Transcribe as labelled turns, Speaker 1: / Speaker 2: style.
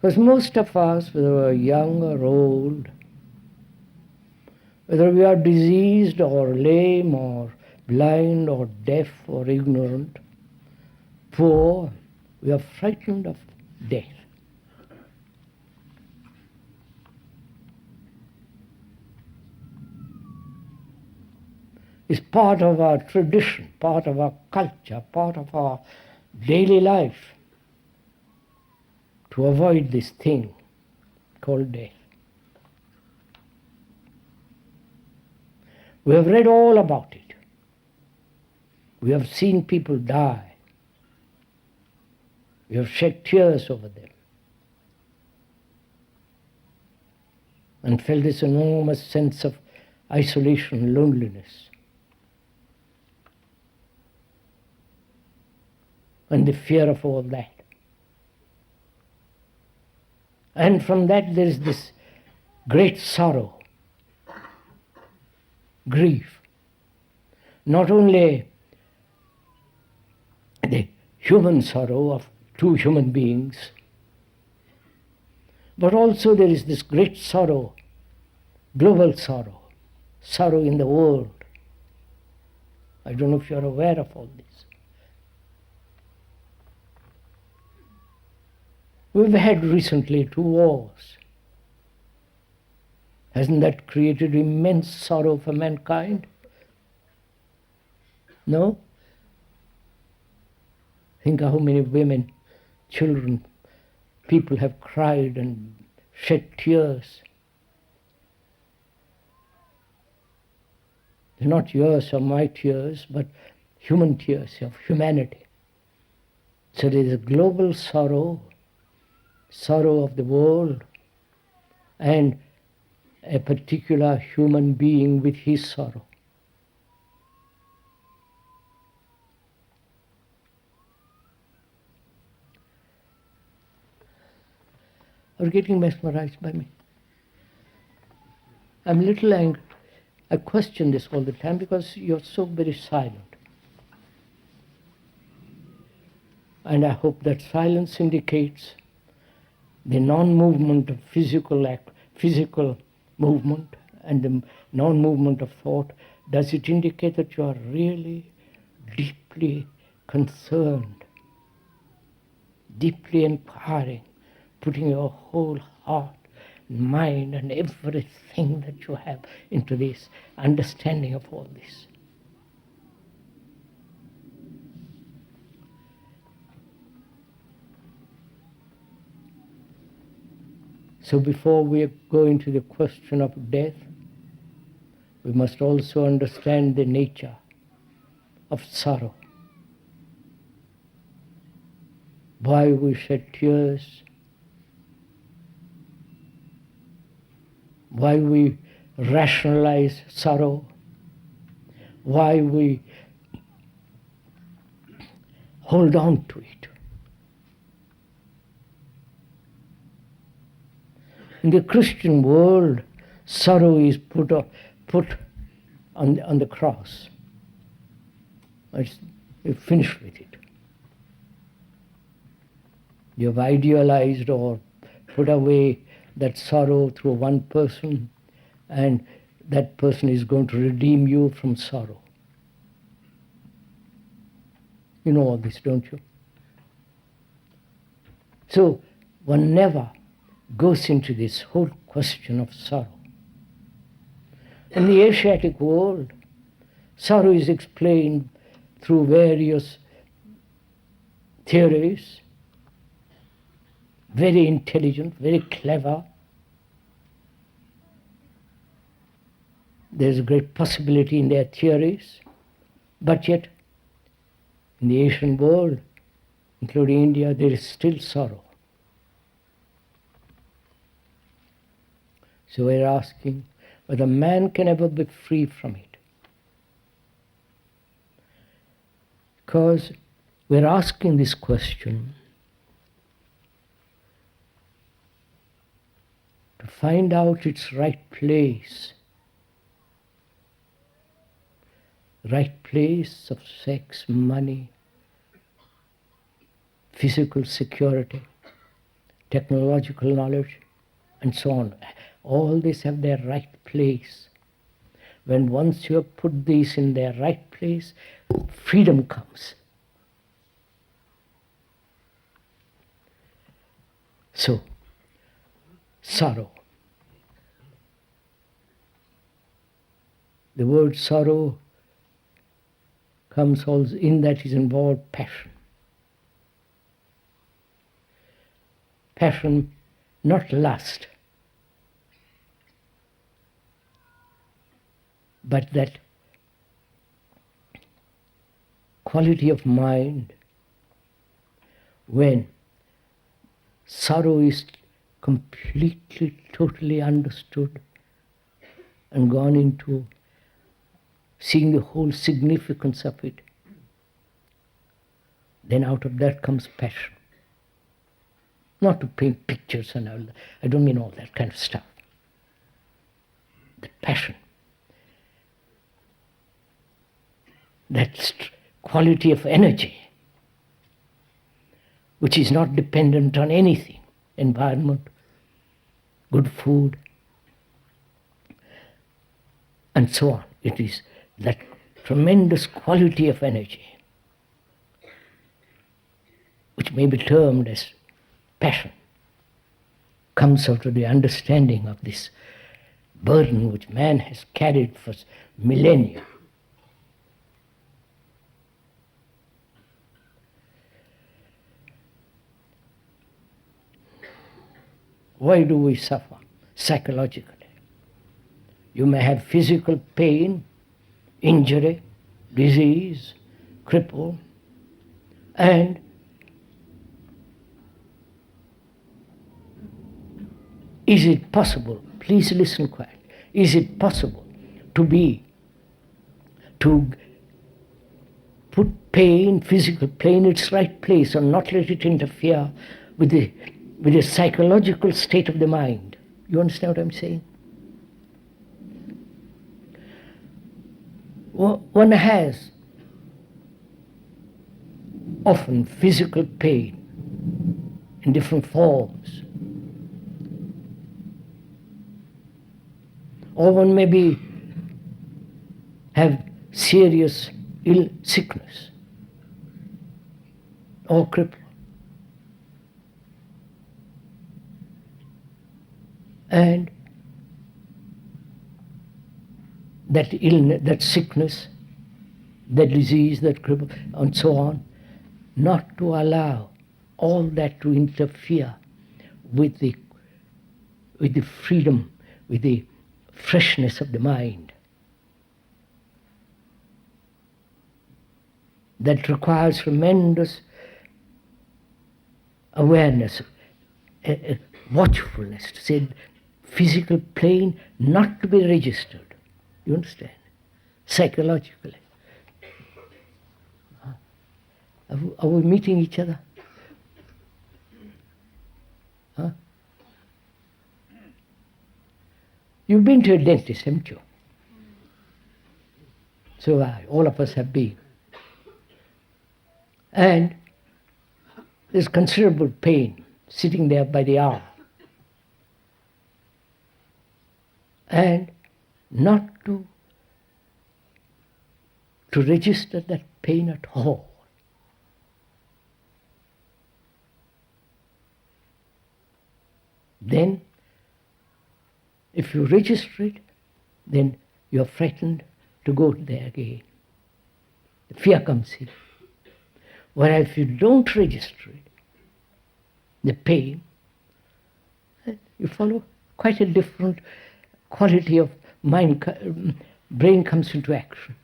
Speaker 1: Because most of us, whether we are young or old, whether we are diseased or lame or blind or deaf or ignorant, poor, we are frightened of death. It's part of our tradition, part of our culture, part of our daily life to avoid this thing called death. We have read all about it. We have seen people die. We have shed tears over them and felt this enormous sense of isolation, loneliness, and the fear of all that. And from that there is this great sorrow, grief. Not only the human sorrow of two human beings, but also there is this great sorrow, global sorrow, sorrow in the world. I don't know if you are aware of all this. We've had recently 2 wars. Hasn't that created immense sorrow for mankind? No? Think how many women, children, people have cried and shed tears. They're not yours or my tears, but human tears of humanity. So there is a global sorrow, sorrow of the world, and a particular human being with his sorrow. Are you getting mesmerized by me? I'm a little angry. I question this all the time because you're so very silent. And I hope that silence indicates the non-movement of physical movement and the non-movement of thought. Does it indicate that you are really deeply concerned, deeply inquiring, putting your whole heart, mind and everything that you have into this understanding of all this? So before we go into the question of death, we must also understand the nature of sorrow. Why we shed tears, why we rationalize sorrow, why we hold on to it. In the Christian world, sorrow is put on the cross. You're finished with it. You've idealized or put away that sorrow through one person, and that person is going to redeem you from sorrow. You know all this, don't you? So one never goes into this whole question of sorrow. In the Asiatic world, sorrow is explained through various theories, very intelligent, very clever. There's a great possibility in their theories, but yet in the Asian world, including India, there is still sorrow. So we're asking whether man can ever be free from it. Because we're asking this question to find out its right place of sex, money, physical security, technological knowledge, and so on. All these have their right place. When once you have put these in their right place, freedom comes. So, sorrow. The word sorrow comes also, in that is involved passion. Passion, not lust, but that quality of mind when sorrow is completely, totally understood and gone into seeing the whole significance of it, then out of that comes passion. Not to paint pictures and all that. I don't mean all that kind of stuff. The passion. That quality of energy, which is not dependent on anything, environment, good food, and so on. It is that tremendous quality of energy, which may be termed as passion, comes out of the understanding of this burden which man has carried for millennia. Why do we suffer psychologically? You may have physical pain, injury, disease, cripple, and is it possible, please listen quietly, is it possible to put pain, physical pain, in its right place and not let it interfere with the psychological state of the mind? You understand what I'm saying? One has often physical pain in different forms. Or one may have serious sickness or cripple. And that illness, that sickness, that disease, that cripple, and so on, not to allow all that to interfere with the freedom, with the freshness of the mind. That requires tremendous awareness, watchfulness, to say physical pain not to be registered. You understand? Psychologically. Are we meeting each other? Huh? You've been to a dentist, haven't you? So all of us have been. And there's considerable pain sitting there by the hour. And not to register that pain at all. Then, if you register it, then you're frightened to go there again. The fear comes in. Whereas if you don't register it, the pain, you follow quite a different quality of mind, brain comes into action.